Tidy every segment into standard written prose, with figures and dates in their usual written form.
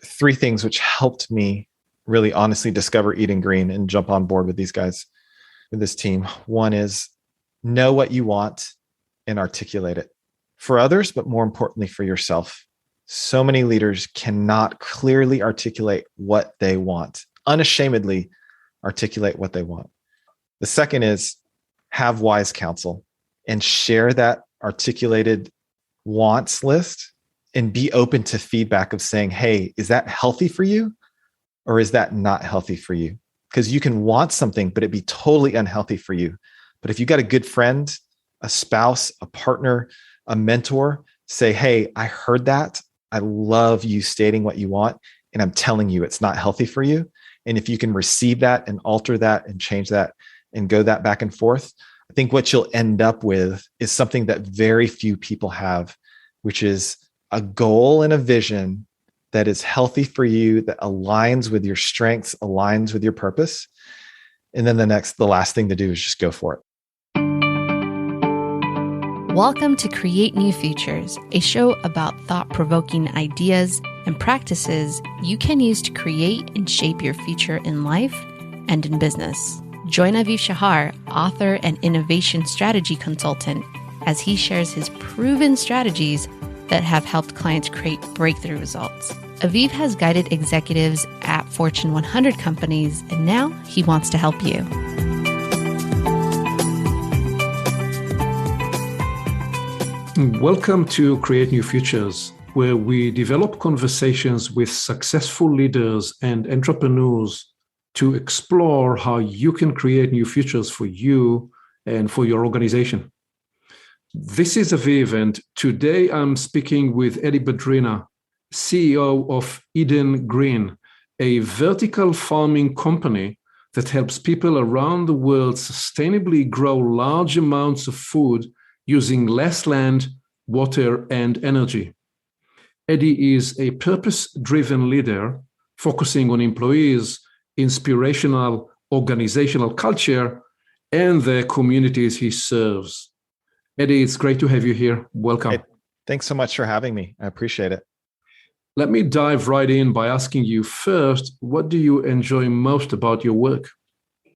three things which helped me really honestly discover Eating Green and jump on board with these guys, with this team. One is know what you want and articulate it for others, but more importantly for yourself. So many leaders cannot clearly articulate what they want, unashamedly articulate what they want. The second is have wise counsel and share that articulated wants list and be open to feedback of saying, hey, is that healthy for you? Or is that not healthy for you? Because you can want something, but it'd be totally unhealthy for you. But if you got a good friend, a spouse, a partner, a mentor, say, hey, I heard that. I love you stating what you want. And I'm telling you, it's not healthy for you. And if you can receive that and alter that and change that and go that back and forth, I think what you'll end up with is something that very few people have, which is a goal and a vision that is healthy for you, that aligns with your strengths, aligns with your purpose. And then the last thing to do is just go for it. Welcome to Create New Futures, a show about thought-provoking ideas and practices you can use to create and shape your future in life and in business. Join Aviv Shahar, author and innovation strategy consultant, as he shares his proven strategies that have helped clients create breakthrough results. Aviv has guided executives at Fortune 100 companies, and now he wants to help you. Welcome to Create New Futures, where we develop conversations with successful leaders and entrepreneurs to explore how you can create new futures for you and for your organization. This is Aviv, and today I'm speaking with Eddy Badrina, CEO of Eddy Green, a vertical farming company that helps people around the world sustainably grow large amounts of food using less land, water, and energy. Eddy is a purpose-driven leader focusing on employees, inspirational organizational culture, and the communities he serves. Eddy, it's great to have you here. Welcome. Hey, thanks so much for having me. I appreciate it. Let me dive right in by asking you first, what do you enjoy most about your work?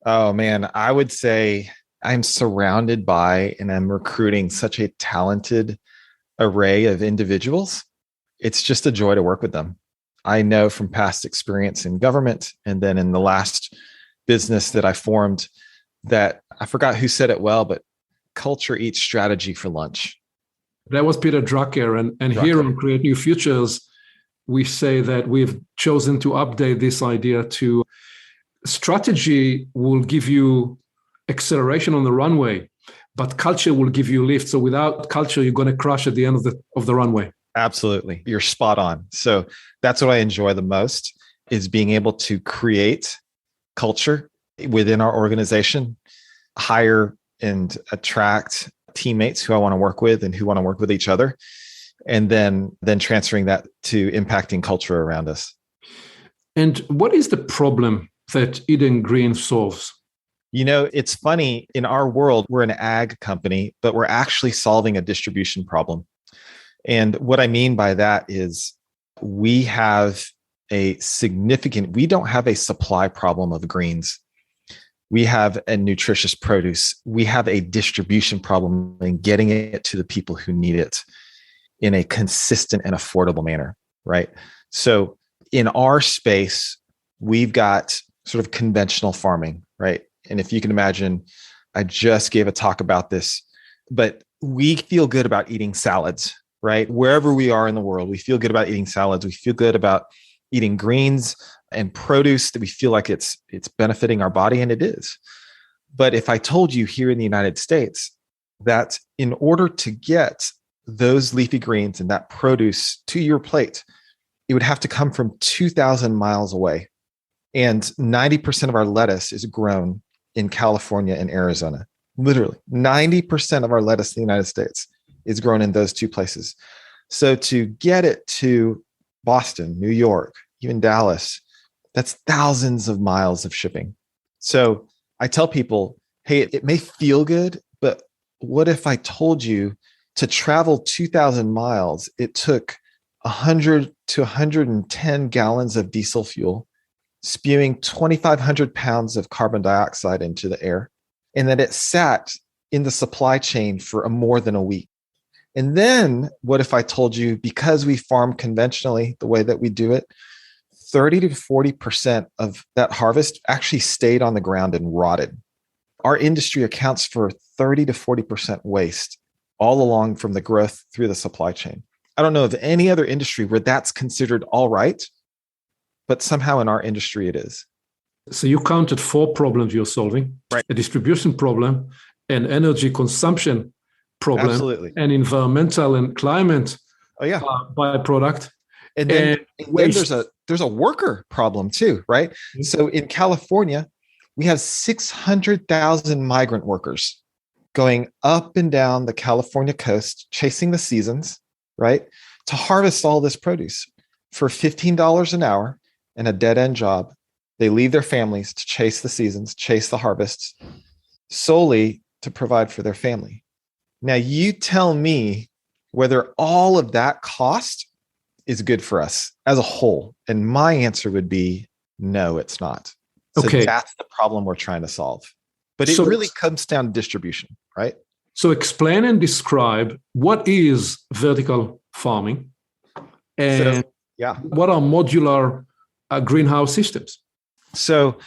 Oh man, I would say I'm surrounded by and I'm recruiting such a talented array of individuals. It's just a joy to work with them. I know from past experience in government and then in the last business that I formed that I forgot who said it well, but culture eats strategy for lunch. That was Peter Drucker. And here on Create New Futures, we say that we've chosen to update this idea to strategy will give you acceleration on the runway, but culture will give you lift. So without culture, you're going to crash at the end of the runway. Absolutely. You're spot on. So that's what I enjoy the most is being able to create culture within our organization, hire and attract teammates who I want to work with and who want to work with each other, and then transferring that to impacting culture around us. And what is the problem that Eddy Green solves? You know, it's funny, in our world, we're an ag company, but we're actually solving a distribution problem. And what I mean by that is we don't have a supply problem of greens. We have a nutritious produce. We have a distribution problem in getting it to the people who need it in a consistent and affordable manner, right? So in our space, we've got sort of conventional farming, right? And if you can imagine, I just gave a talk about this, but we feel good about eating salads, right? Wherever we are in the world, we feel good about eating salads. We feel good about eating greens and produce that we feel like it's benefiting our body, and it is. But if I told you here in the United States that in order to get those leafy greens and that produce to your plate, it would have to come from 2,000 miles away. And 90% of our lettuce is grown in California and Arizona. Literally 90% of our lettuce in the United States is grown in those two places. So to get it to Boston, New York, even Dallas, that's thousands of miles of shipping. So I tell people, hey, it may feel good, but what if I told you to travel 2,000 miles, it took 100 to 110 gallons of diesel fuel, spewing 2,500 pounds of carbon dioxide into the air, and that it sat in the supply chain for more than a week. And then what if I told you, because we farm conventionally the way that we do it, 30 to 40% of that harvest actually stayed on the ground and rotted. Our industry accounts for 30 to 40% waste all along from the growth through the supply chain. I don't know of any other industry where that's considered all right, but somehow in our industry it is. So you counted 4 problems you're solving, right? A distribution problem, an energy consumption problem, absolutely, an environmental and climate byproduct. And then there's a worker problem too, right? Mm-hmm. So in California, we have 600,000 migrant workers going up and down the California coast, chasing the seasons, right? To harvest all this produce for $15 an hour and a dead-end job. They leave their families to chase the seasons, chase the harvests, solely to provide for their family. Now, you tell me whether all of that cost is good for us as a whole. And my answer would be, no, it's not. So that's the problem we're trying to solve. But it really comes down to distribution, right? So explain and describe what is vertical farming and what are modular greenhouse systems. So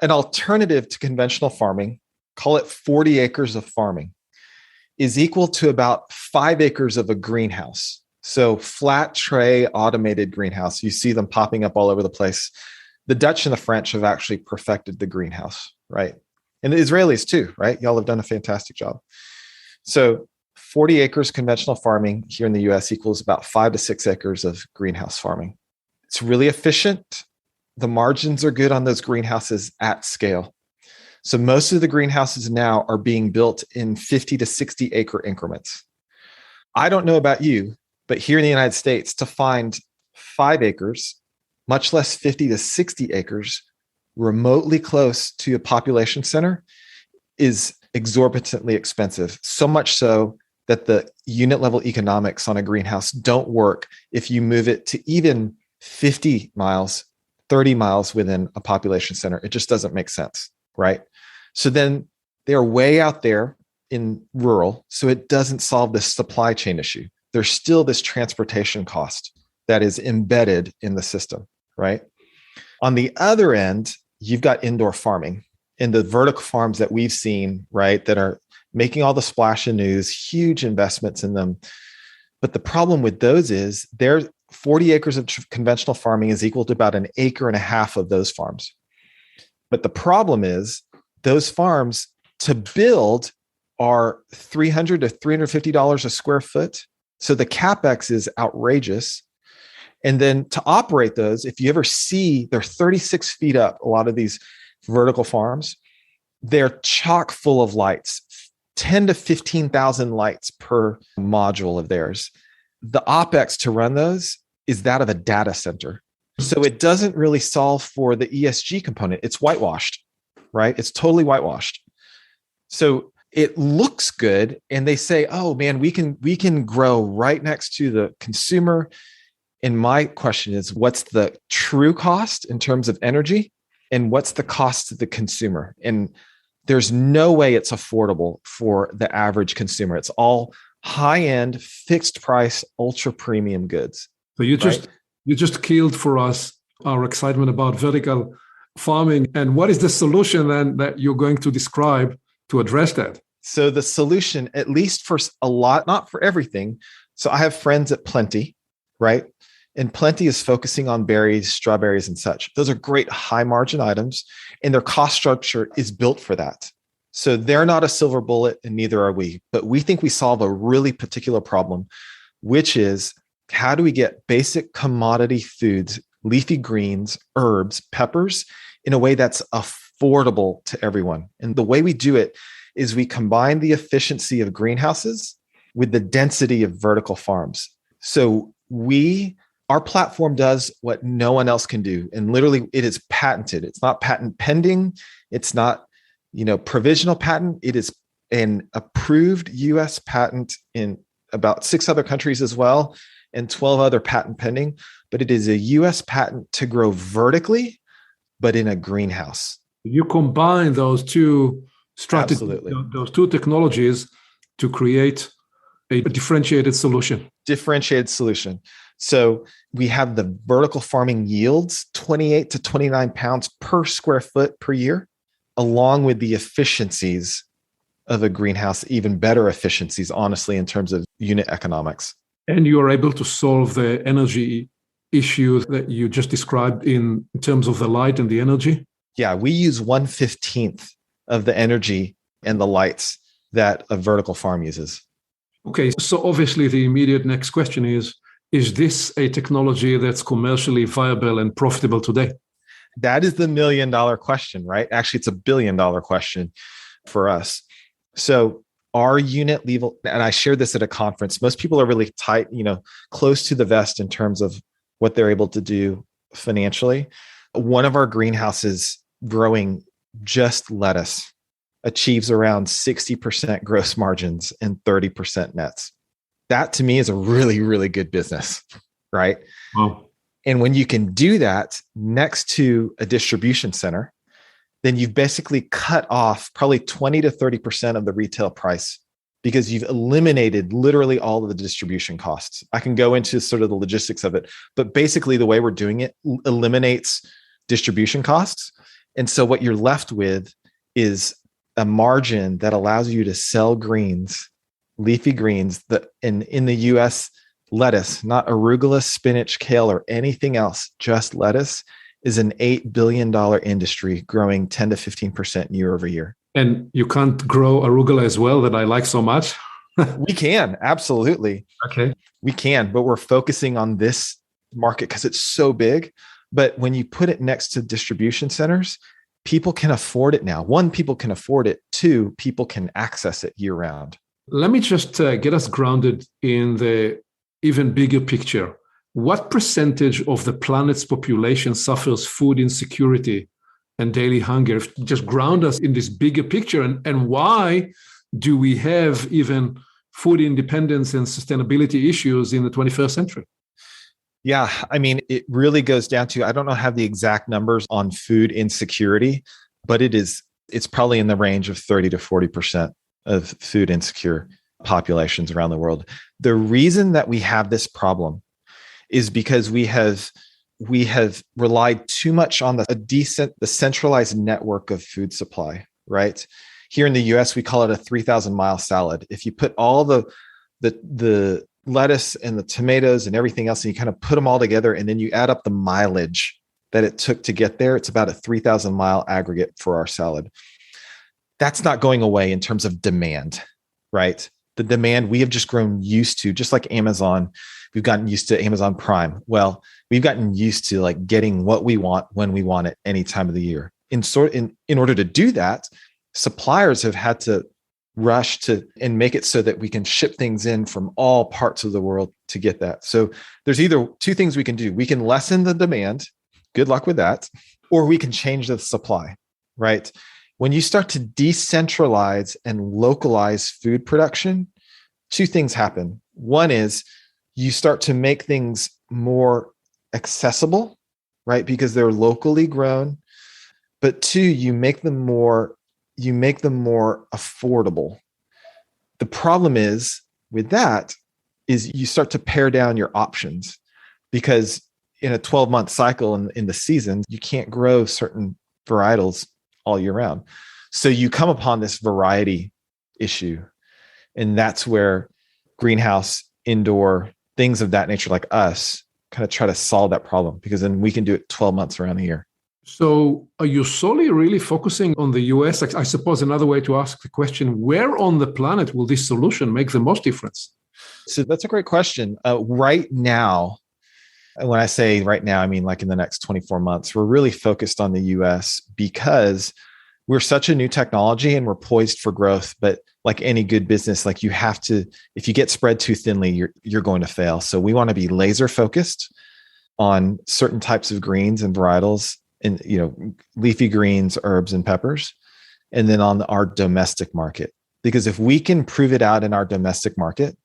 an alternative to conventional farming, call it 40 acres of farming, is equal to about 5 acres of a greenhouse. So flat tray automated greenhouse. You see them popping up all over the place. The Dutch and the French have actually perfected the greenhouse, right? And the Israelis too, right? Y'all have done a fantastic job. So 40 acres conventional farming here in the US equals about 5 to 6 acres of greenhouse farming. It's really efficient. The margins are good on those greenhouses at scale. So most of the greenhouses now are being built in 50 to 60 acre increments. I don't know about you, but here in the United States, to find 5 acres, much less 50 to 60 acres, remotely close to a population center is exorbitantly expensive. So much so that the unit level economics on a greenhouse don't work if you move it to even 50 miles, 30 miles within a population center. It just doesn't make sense, right? So then they're way out there in rural, so it doesn't solve this supply chain issue. There's still this transportation cost that is embedded in the system, right? On the other end, you've got indoor farming and the vertical farms that we've seen, right, that are making all the splash in news, huge investments in them. But the problem with those is they're 40 acres of conventional farming is equal to about 1.5 acres of those farms. But the problem is those farms to build are $300 to $350 a square foot. So the CapEx is outrageous. And then to operate those, if you ever see, they're 36 feet up, a lot of these vertical farms, they're chock full of lights, 10 to 15,000 lights per module of theirs. The OpEx to run those is that of a data center. So it doesn't really solve for the ESG component. It's whitewashed, right? It's totally whitewashed. So it looks good. And they say, oh man, we can grow right next to the consumer. And my question is, what's the true cost in terms of energy? And what's the cost to the consumer? And there's no way it's affordable for the average consumer. It's all high-end, fixed price, ultra premium goods. So you just killed for us our excitement about vertical farming. And what is the solution then that you're going to describe to address that? So the solution, at least for a lot, not for everything. So I have friends at Plenty, right? And Plenty is focusing on berries, strawberries, and such. Those are great high margin items, and their cost structure is built for that. So they're not a silver bullet, and neither are we. But we think we solve a really particular problem, which is how do we get basic commodity foods, leafy greens, herbs, peppers, in a way that's affordable to everyone? And the way we do it is we combine the efficiency of greenhouses with the density of vertical farms. So our platform does what no one else can do. And literally it is patented. It's not patent pending. It's not, provisional patent. It is an approved US patent in about 6 other countries as well. and 12 other patent pending, but it is a US patent to grow vertically, but in a greenhouse. You combine those two strategies, Absolutely. those two technologies to create a differentiated solution. Differentiated solution. So we have the vertical farming yields 28 to 29 pounds per square foot per year, along with the efficiencies of a greenhouse, even better efficiencies, honestly, in terms of unit economics. And you are able to solve the energy issue that you just described in terms of the light and the energy? Yeah, we use 1/15 of the energy and the lights that a vertical farm uses. Okay, so obviously the immediate next question is this a technology that's commercially viable and profitable today? That is the $1 million question, right? Actually, it's a $1 billion question for us. So our unit level, and I shared this at a conference, most people are really tight, close to the vest in terms of what they're able to do financially. One of our greenhouses growing just lettuce achieves around 60% gross margins and 30% nets. That to me is a really, really good business, right? Wow. And when you can do that next to a distribution center, then you've basically cut off probably 20 to 30% of the retail price because you've eliminated literally all of the distribution costs. I can go into sort of the logistics of it, but basically the way we're doing it eliminates distribution costs. And so what you're left with is a margin that allows you to sell greens, leafy greens, that in the US, lettuce, not arugula, spinach, kale, or anything else, just lettuce, is an $8 billion industry growing 10 to 15% year over year. And you can't grow arugula as well that I like so much? We can, absolutely. Okay. We can, but we're focusing on this market because it's so big. But when you put it next to distribution centers, people can afford it now. One, people can afford it. Two, people can access it year round. Let me just get us grounded in the even bigger picture. What percentage of the planet's population suffers food insecurity and daily hunger? Just ground us in this bigger picture. And why do we have even food independence and sustainability issues in the 21st century? Yeah, I mean, it really goes down to, I don't know, have the exact numbers on food insecurity, but it's probably in the range of 30 to 40% of food insecure populations around the world. The reason that we have this problem is because we have relied too much on the centralized network of food supply, right? Here in the US, we call it a 3,000-mile salad. If you put all the lettuce and the tomatoes and everything else, and you kind of put them all together, and then you add up the mileage that it took to get there, it's about a 3,000-mile aggregate for our salad. That's not going away in terms of demand, right? The demand we have just grown used to, just like Amazon, we've gotten used to Amazon Prime. Well, we've gotten used to like getting what we want when we want it any time of the year. In order to do that, suppliers have had to rush to and make it so that we can ship things in from all parts of the world to get that. So there's either two things we can do. We can lessen the demand, good luck with that, or we can change the supply, right? When you start to decentralize and localize food production, two things happen. One is you start to make things more accessible, right? Because they're locally grown. But two, you make them more affordable. The problem is with that is you start to pare down your options, because in a 12-month cycle in the season, you can't grow certain varietals all year round. So you come upon this variety issue. And that's where greenhouse, indoor, things of that nature like us kind of try to solve that problem, because then we can do it 12 months around the year. So are you solely really focusing on the US? I suppose another way to ask the question, where on the planet will this solution make the most difference? So that's a great question. Right now, and when I say right now, I mean like in the next 24 months, we're really focused on the US because we're such a new technology and we're poised for growth. But like any good business, like you have to, if you get spread too thinly, you're going to fail. So we want to be laser focused on certain types of greens and varietals, and leafy greens, herbs, and peppers, and then on our domestic market. Because if we can prove it out in our domestic market,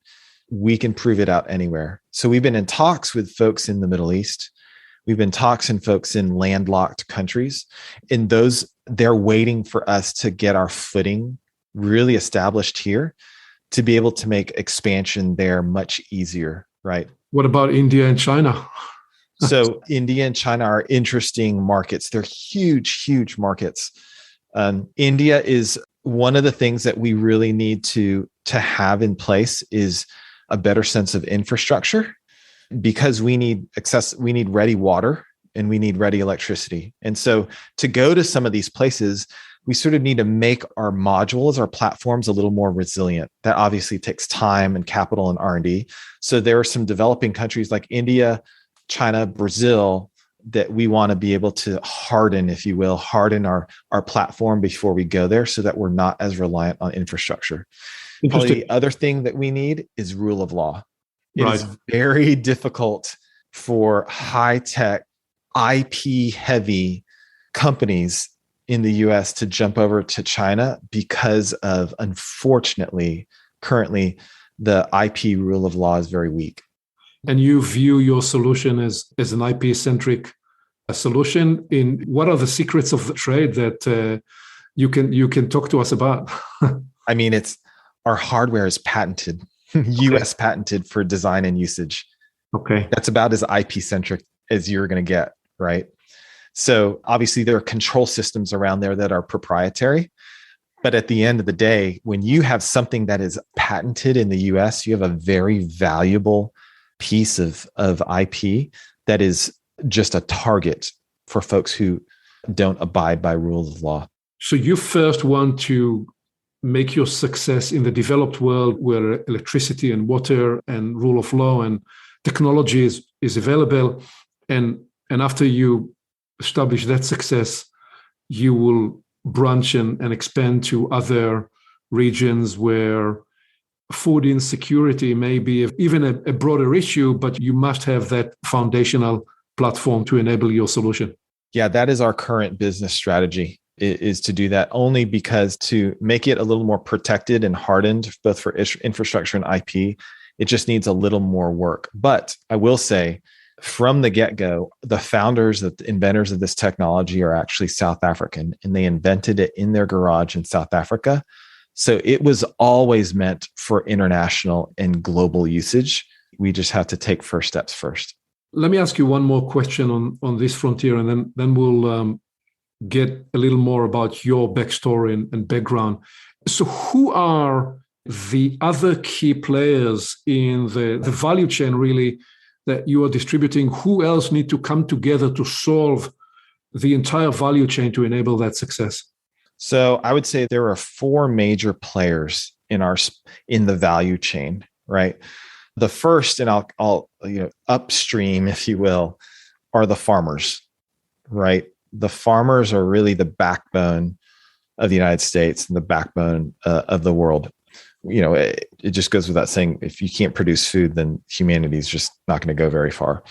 we can prove it out anywhere. So we've been in talks with folks in the Middle East. We've been talks and folks in landlocked countries. In those, they're waiting for us to get our footing really established here to be able to make expansion there much easier, right? What about India and China? So India and China are interesting markets. They're huge, huge markets. India is one of the things that we really need to have in place is a better sense of infrastructure, because we need ready water and we need ready electricity. And so to go to some of these places, we sort of need to make our modules, our platforms a little more resilient. That obviously takes time and capital and R&D. So there are some developing countries like India, China, Brazil, that we want to be able to harden, if you will, our platform before we go there so that we're not as reliant on infrastructure. Probably the other thing that we need is rule of law. It is very difficult for high-tech, IP-heavy companies in the US to jump over to China because of, unfortunately, currently the IP rule of law is very weak. And you view your solution as an IP-centric solution. In what are the secrets of the trade that you can talk to us about? I mean, our hardware is patented, US patented for design and usage. Okay. That's about as IP-centric as you're going to get, right? So obviously there are control systems around there that are proprietary. But at the end of the day, when you have something that is patented in the US, you have a very valuable piece of IP that is just a target for folks who don't abide by rules of law. So you first want to make your success in the developed world where electricity and water and rule of law and technology is available. And after you establish that success, you will branch and expand to other regions where food insecurity may be even a broader issue, but you must have that foundational platform to enable your solution. Yeah, that is our current business strategy, is to do that, only because to make it a little more protected and hardened, both for infrastructure and IP, it just needs a little more work. But I will say, from the get-go, the founders, the inventors of this technology are actually South African, and they invented it in their garage in South Africa. So it was always meant for international and global usage. We just have to take first steps first. Let me ask you one more question on this frontier, and then we'll get a little more about your backstory and background. So who are the other key players in the value chain, really, that you are distributing? Who else need to come together to solve the entire value chain to enable that success? So I would say there are 4 major players in the value chain, right? The first, and I'll upstream, if you will, are the farmers, right? The farmers are really the backbone of the United States and the backbone of the world. It just goes without saying, if you can't produce food, then humanity is just not going to go very far.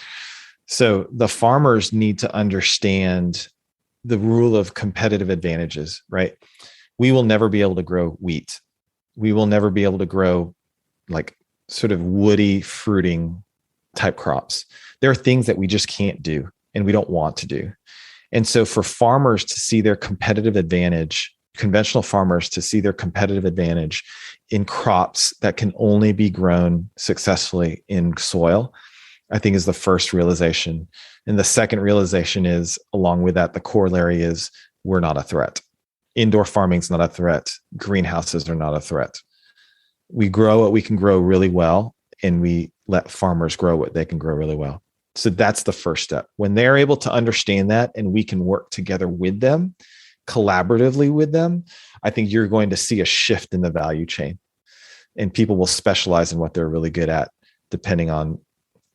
So the farmers need to understand the rule of competitive advantages, right? We will never be able to grow wheat. We will never be able to grow like sort of woody fruiting type crops. There are things that we just can't do and we don't want to do. And so for farmers to see their competitive advantage, conventional farmers to see their competitive advantage in crops that can only be grown successfully in soil, I think is the first realization. And the second realization is, along with that, the corollary is we're not a threat. Indoor farming is not a threat. Greenhouses are not a threat. We grow what we can grow really well, and we let farmers grow what they can grow really well. So that's the first step. When they're able to understand that and we can work together with them, collaboratively with them, I think you're going to see a shift in the value chain, and people will specialize in what they're really good at, depending on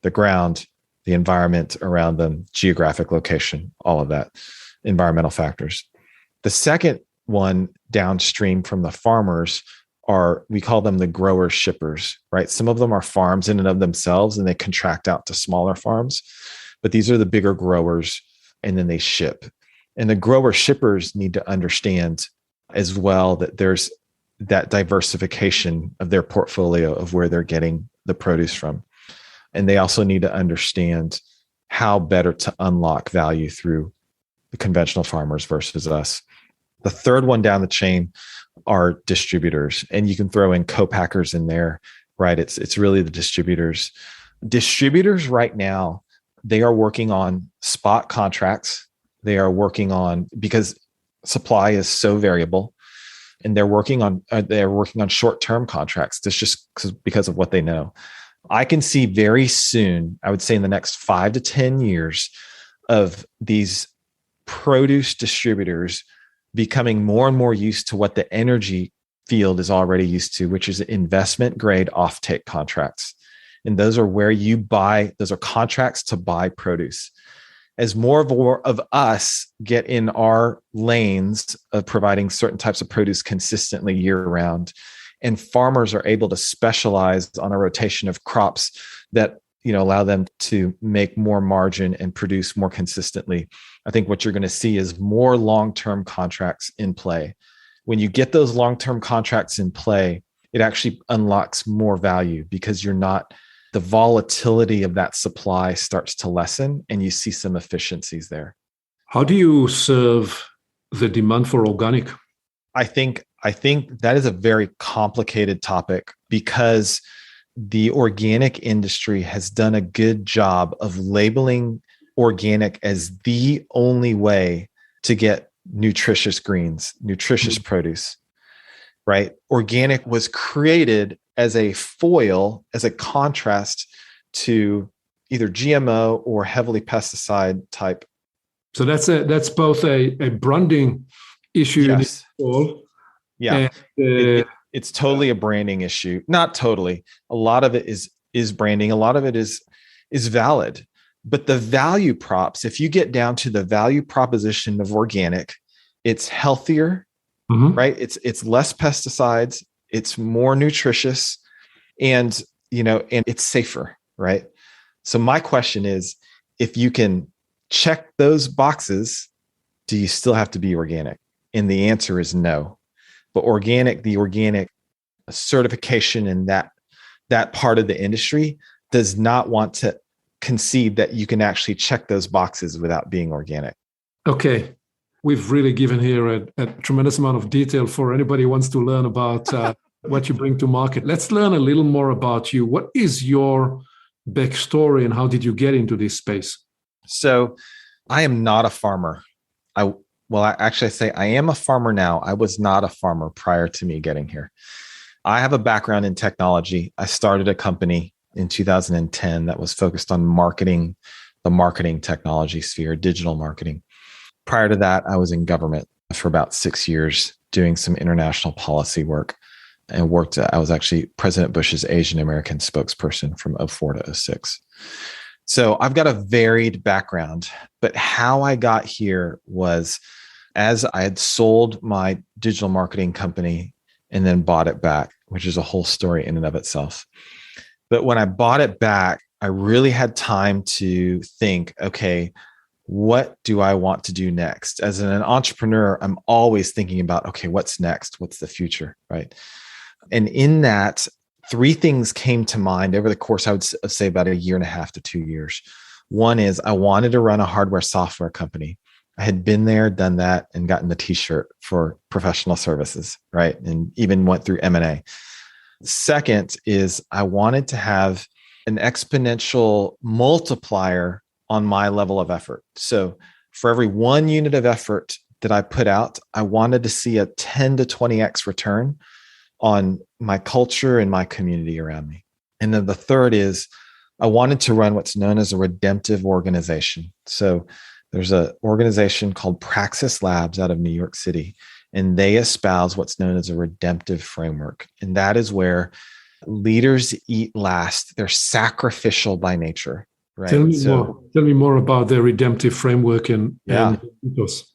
the ground, the environment around them, geographic location, all of that, environmental factors. The second one downstream from the farmers we call them the grower shippers, right? Some of them are farms in and of themselves, and they contract out to smaller farms, but these are the bigger growers, and then they ship. And the grower shippers need to understand as well that there's that diversification of their portfolio of where they're getting the produce from. And they also need to understand how better to unlock value through the conventional farmers versus us. The third one down the chain are distributors, and you can throw in co-packers in there, right? It's really the distributors. Distributors right now, they are working on spot contracts. They are working on, because supply is so variable, and they're working on short-term contracts. That's just because of what they know. I can see very soon, I would say in the next 5 to 10 years, of these produce distributors becoming more and more used to what the energy field is already used to, which is investment grade offtake contracts. And those are where you buy, those are contracts to buy produce. As more of us get in our lanes of providing certain types of produce consistently year round, and farmers are able to specialize on a rotation of crops that allow them to make more margin and produce more consistently, I think what you're going to see is more long-term contracts in play. When you get those long-term contracts in play, it actually unlocks more value, because the volatility of that supply starts to lessen, and you see some efficiencies there. How do you serve the demand for organic? I think that is a very complicated topic, because the organic industry has done a good job of labeling organic as the only way to get nutritious greens, nutritious produce, right? Organic was created as a foil, as a contrast to either GMO or heavily pesticide type. So that's both a branding issue. Yes. Yeah. And, it's totally a branding issue. Not totally. A lot of it is branding. A lot of it is valid. But the value props, if you get down to the value proposition of organic, it's healthier, right? It's less pesticides, it's more nutritious, and it's safer, right? So my question is, if you can check those boxes, do you still have to be organic? And the answer is no. But the organic certification in that part of the industry does not want to concede that you can actually check those boxes without being organic. Okay. We've really given here a tremendous amount of detail for anybody who wants to learn about what you bring to market. Let's learn a little more about you. What is your backstory, and how did you get into this space? So I am not a farmer. I say I am a farmer now. I was not a farmer prior to me getting here. I have a background in technology. I started a company in 2010 that was focused on marketing, the marketing technology sphere, digital marketing. Prior to that, I was in government for about 6 years doing some international policy work, and I was actually President Bush's Asian American spokesperson from 2004 to 2006. So I've got a varied background, but how I got here was as I had sold my digital marketing company and then bought it back, which is a whole story in and of itself. But when I bought it back, I really had time to think, okay, what do I want to do next? As an entrepreneur, I'm always thinking about, okay, what's next? What's the future, right? And in that, 3 things came to mind over the course, I would say about 1.5 to 2 years. One is I wanted to run a hardware software company. I had been there, done that, and gotten the t-shirt for professional services, right? And even went through M&A. Second is I wanted to have an exponential multiplier on my level of effort. So for every 1 unit of effort that I put out, I wanted to see a 10 to 20x return on my culture and my community around me. And then the third is I wanted to run what's known as a redemptive organization. So there's an organization called Praxis Labs out of New York City, and they espouse what's known as a redemptive framework. And that is where leaders eat last. They're sacrificial by nature. Right? Tell me more about the redemptive framework and ethos.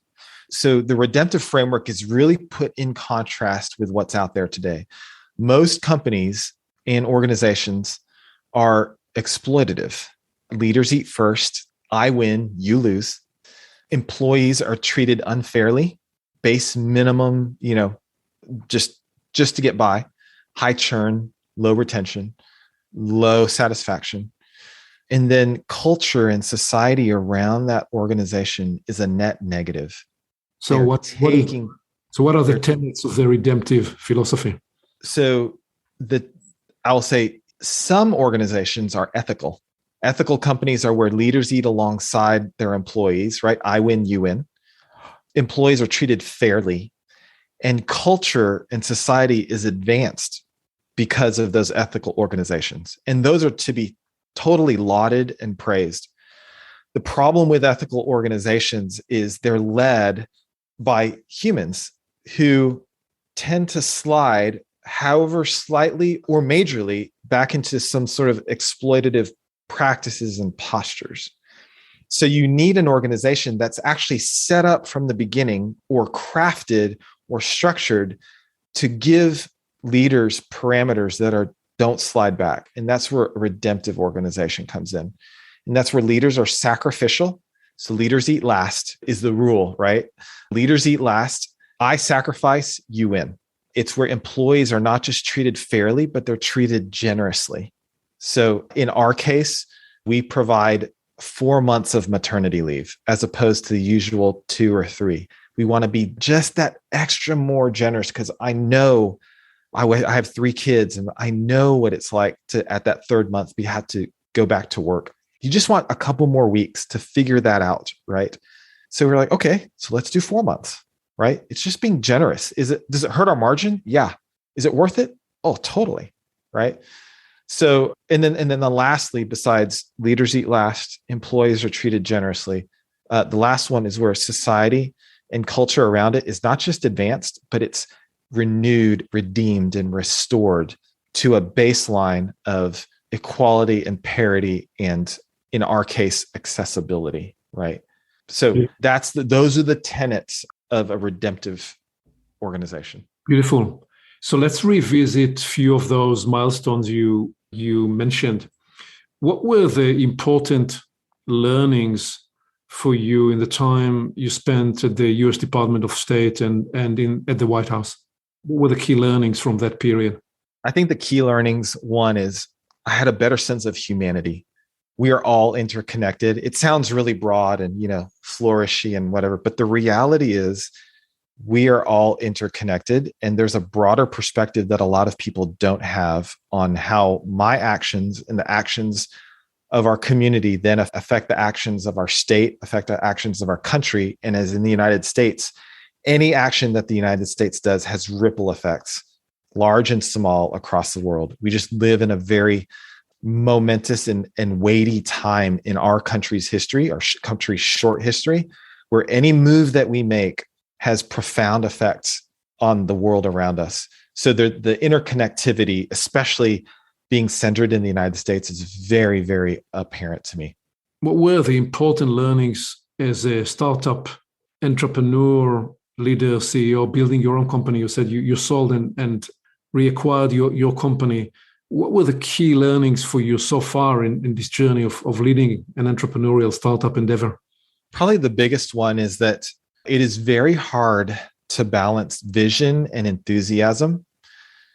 So the redemptive framework is really put in contrast with what's out there today. Most companies and organizations are exploitative. Leaders eat first. I win, you lose. Employees are treated unfairly, base minimum, just to get by, high churn, low retention. low satisfaction. And then culture and society around that organization is a net negative. So what are the tenets of the redemptive philosophy? So I will say some organizations are ethical. Ethical companies are where leaders eat alongside their employees, right? I win, you win. Employees are treated fairly. And culture and society is advanced because of those ethical organizations. And those are to be totally lauded and praised. The problem with ethical organizations is they're led by humans who tend to slide, however slightly or majorly, back into some sort of exploitative practices and postures. So you need an organization that's actually set up from the beginning or crafted or structured to give leaders parameters that don't slide back. And that's where a redemptive organization comes in. And that's where leaders are sacrificial. So leaders eat last is the rule, right? Leaders eat last. I sacrifice, you win. It's where employees are not just treated fairly, but they're treated generously. So in our case, we provide 4 months of maternity leave as opposed to the usual 2 or 3. We want to be just that extra more generous because I know I have 3 kids and I know what it's like to, at that 3rd month, we have to go back to work. You just want a couple more weeks to figure that out, right? So we're like, okay, so let's do 4 months, right? It's just being generous. Does it hurt our margin? Yeah. Is it worth it? Oh, totally, right? So, and then lastly, besides leaders eat last, employees are treated generously. The last one is where society and culture around it is not just advanced, but it's renewed, redeemed, and restored to a baseline of equality and parity, and in our case, accessibility, right? So those are the tenets of a redemptive organization. Beautiful. So let's revisit a few of those milestones you mentioned. What were the important learnings for you in the time you spent at the U.S. Department of State and at the White House? What were the key learnings from that period? I think the key learnings, one is I had a better sense of humanity. We are all interconnected. It sounds really broad and, flourishy and whatever, but the reality is we are all interconnected, and there's a broader perspective that a lot of people don't have on how my actions and the actions of our community then affect the actions of our state, affect the actions of our country. And as in the United States, any action that the United States does has ripple effects, large and small, across the world. We just live in a very momentous and weighty time in our country's history, our country's short history, where any move that we make has profound effects on the world around us. So the interconnectivity, especially being centered in the United States, is very, very apparent to me. What were the important learnings as a startup entrepreneur, leader, CEO, building your own company? You said you sold and reacquired your company. What were the key learnings for you so far in this journey of leading an entrepreneurial startup endeavor? Probably the biggest one is that it is very hard to balance vision and enthusiasm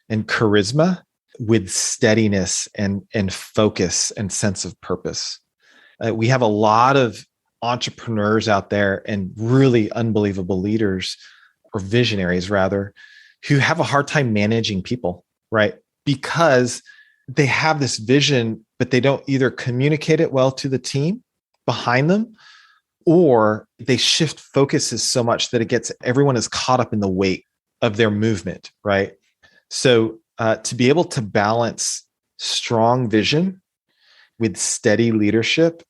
and charisma with steadiness and focus and sense of purpose. We have a lot of entrepreneurs out there and really unbelievable leaders, or visionaries rather, who have a hard time managing people, right? Because they have this vision, but they don't either communicate it well to the team behind them, or they shift focuses so much that everyone is caught up in the weight of their movement, right? So to be able to balance strong vision with steady leadership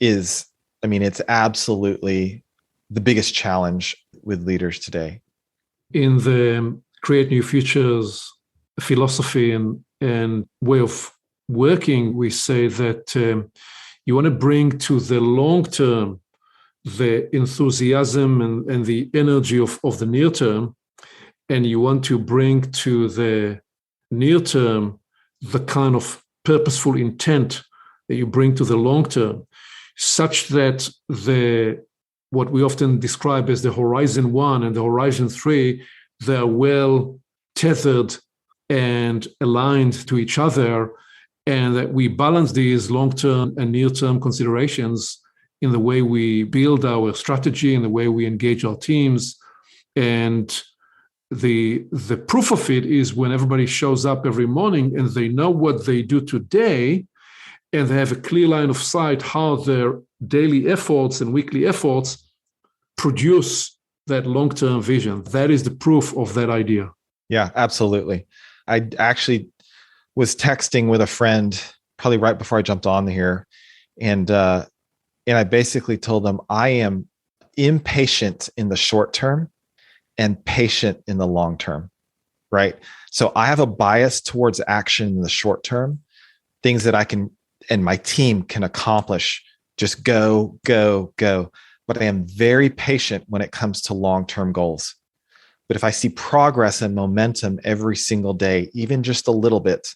it's absolutely the biggest challenge with leaders today. In the Create New Futures philosophy and way of working, we say that you want to bring to the long term the enthusiasm and the energy of the near term, and you want to bring to the near term the kind of purposeful intent that you bring to the long term, such that what we often describe as the Horizon 1 and the Horizon 3, they're well tethered and aligned to each other, and that we balance these long-term and near-term considerations in the way we build our strategy and the way we engage our teams. And the proof of it is when everybody shows up every morning and they know what they do today, and they have a clear line of sight how their daily efforts and weekly efforts produce that long-term vision. That is the proof of that idea. Yeah, absolutely. I actually was texting with a friend probably right before I jumped on here. And I basically told them I am impatient in the short term and patient in the long term, right? So I have a bias towards action in the short term, things that I can and my team can accomplish, just go, go, go. But I am very patient when it comes to long-term goals. But if I see progress and momentum every single day, even just a little bit,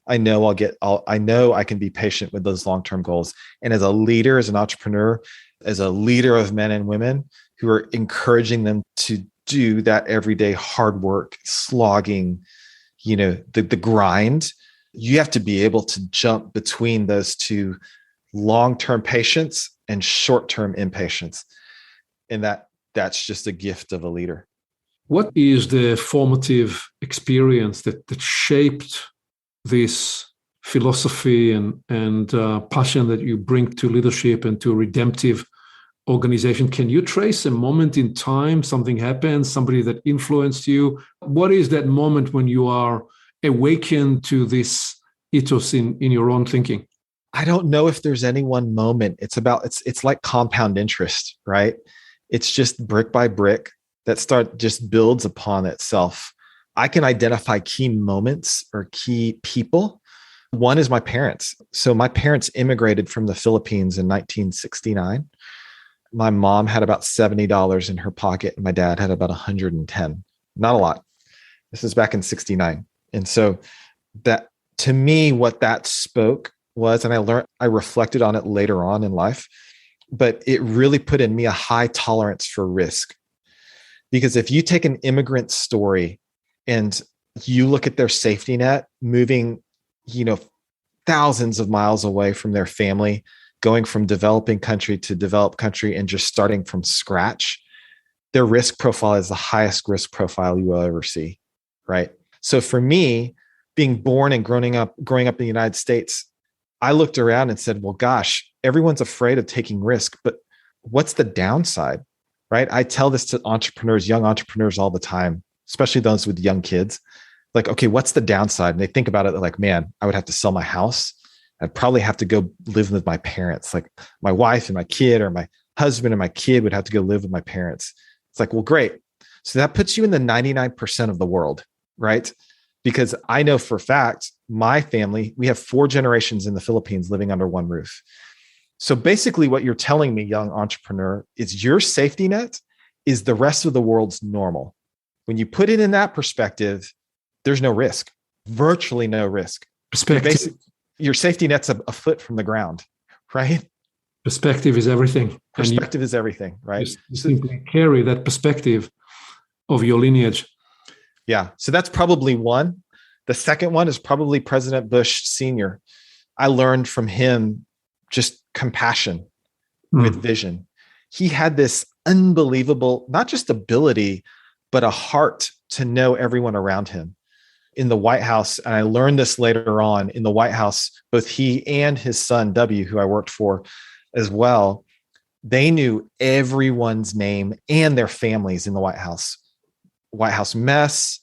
I know I can be patient with those long-term goals. And as a leader, as an entrepreneur, as a leader of men and women who are encouraging them to do that everyday hard work, slogging, the grind, you have to be able to jump between those two, long-term patience and short-term impatience. And that's just a gift of a leader. What is the formative experience that shaped this philosophy and passion that you bring to leadership and to Redemptive organization? Can you trace a moment in time, something happened, somebody that influenced you? What is that moment when you are awakened to this ethos in your own thinking? I don't know if there's any one moment. It's like compound interest, right? It's just brick by brick that just builds upon itself. I can identify key moments or key people. One is my parents. So my parents immigrated from the Philippines in 1969. My mom had about $70 in her pocket and my dad had about 110. Not a lot. This is back in 69. And so that, to me, what that spoke was, and I reflected on it later on in life, but it really put in me a high tolerance for risk. Because if you take an immigrant story and you look at their safety net moving, thousands of miles away from their family, going from developing country to developed country and just starting from scratch, their risk profile is the highest risk profile you will ever see, right? So for me, being born and growing up in the United States, I looked around and said, well, gosh, everyone's afraid of taking risk, but what's the downside, right? I tell this to young entrepreneurs all the time, especially those with young kids. Like, okay, what's the downside? And they think about it like, man, I would have to sell my house. I'd probably have to go live with my parents. Like my wife and my kid, or my husband and my kid would have to go live with my parents. It's like, well, great. So that puts you in the 99% of the world, right? Because I know for a fact, my family, we have 4 generations in the Philippines living under one roof. So basically what you're telling me, young entrepreneur, is your safety net is the rest of the world's normal. When you put it in that perspective, there's no risk, virtually no risk. Perspective. Your safety net's a foot from the ground, right? Perspective is everything. Perspective is everything, right? You simply carry that perspective of your lineage. Yeah. So that's probably one. The second one is probably President Bush Sr. I learned from him just compassion with vision. He had this unbelievable, not just ability, but a heart to know everyone around him. In the White House, and I learned this later on, in the White House, both he and his son, W, who I worked for as well, they knew everyone's name and their families in the White House. White House mess,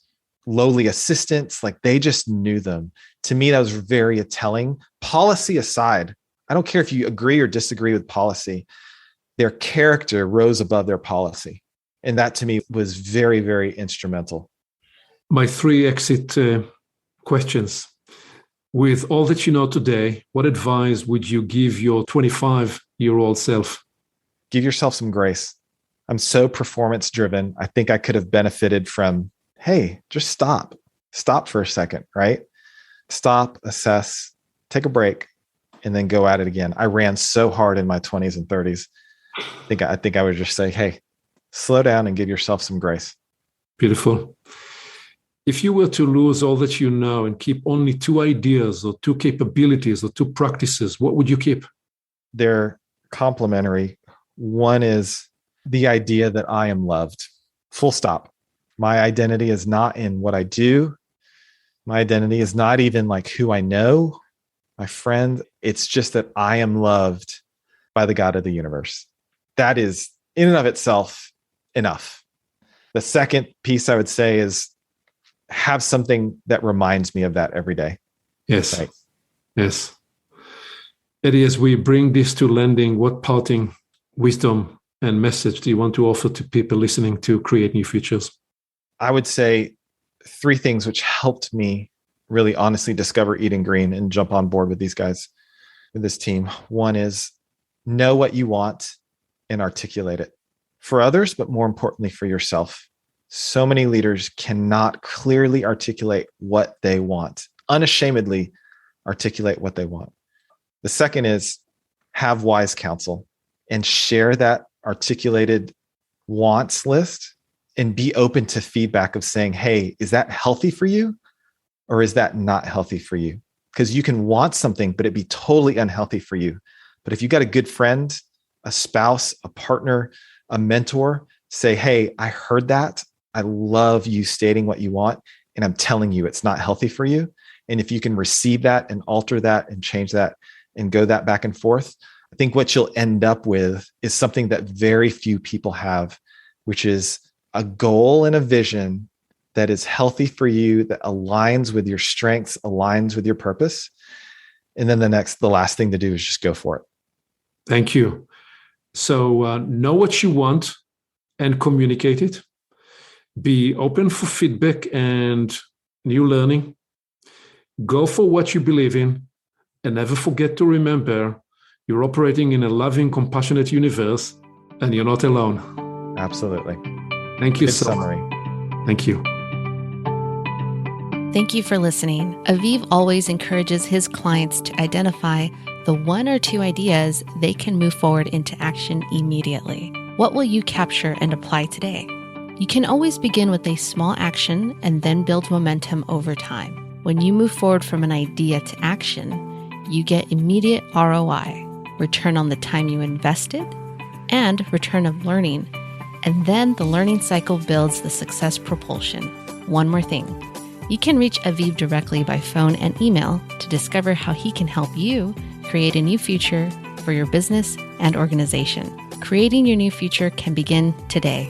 lowly assistants, like they just knew them. To me, that was very telling. Policy aside, I don't care if you agree or disagree with policy, their character rose above their policy. And that to me was very, very instrumental. My 3 exit questions. With all that you know today, what advice would you give your 25-year-old self? Give yourself some grace. I'm so performance driven. I think I could have benefited from, hey, just stop. Stop for a second, right? Stop, assess, take a break, and then go at it again. I ran so hard in my 20s and 30s. I think I would just say, hey, slow down and give yourself some grace. Beautiful. if you were to lose all that you know and keep only 2 ideas or 2 capabilities or 2 practices, what would you keep? They're complementary. One is the idea that I am loved. Full stop. My identity is not in what I do. My identity is not even like who I know, my friend. It's just that I am loved by the God of the universe. That is in and of itself enough. The second piece I would say is have something that reminds me of that every day. Yes. Right? Yes. Eddy, as we bring this to landing, what parting wisdom and message do you want to offer to people listening to Create New Futures? I would say 3 things which helped me really honestly discover Eden Green and jump on board with these guys, with this team. One is know what you want and articulate it for others, but more importantly for yourself. So many leaders cannot clearly articulate what they want, unashamedly articulate what they want. The second is have wise counsel and share that articulated wants list and be open to feedback of saying, hey, is that healthy for you? Or is that not healthy for you? Because you can want something, but it'd be totally unhealthy for you. But if you got a good friend, a spouse, a partner, a mentor, say, hey, I heard that. I love you stating what you want. And I'm telling you, it's not healthy for you. And if you can receive that and alter that and change that and go that back and forth, I think what you'll end up with is something that very few people have, which is a goal and a vision that is healthy for you, that aligns with your strengths, aligns with your purpose. And then the last thing to do is just go for it. Thank you. So know what you want and communicate it. Be open for feedback and new learning. Go for what you believe in, and never forget to remember you're operating in a loving, compassionate universe, and you're not alone. Absolutely. Thank you Good so summary. much. Thank you. Thank you for listening. Aviv always encourages his clients to identify the 1 or 2 ideas they can move forward into action immediately. What will you capture and apply today? You can always begin with a small action and then build momentum over time. When you move forward from an idea to action, you get immediate ROI, return on the time you invested, and return of learning. And then the learning cycle builds the success propulsion. One more thing. You can reach Aviv directly by phone and email to discover how he can help you create a new future for your business and organization. Creating your new future can begin today.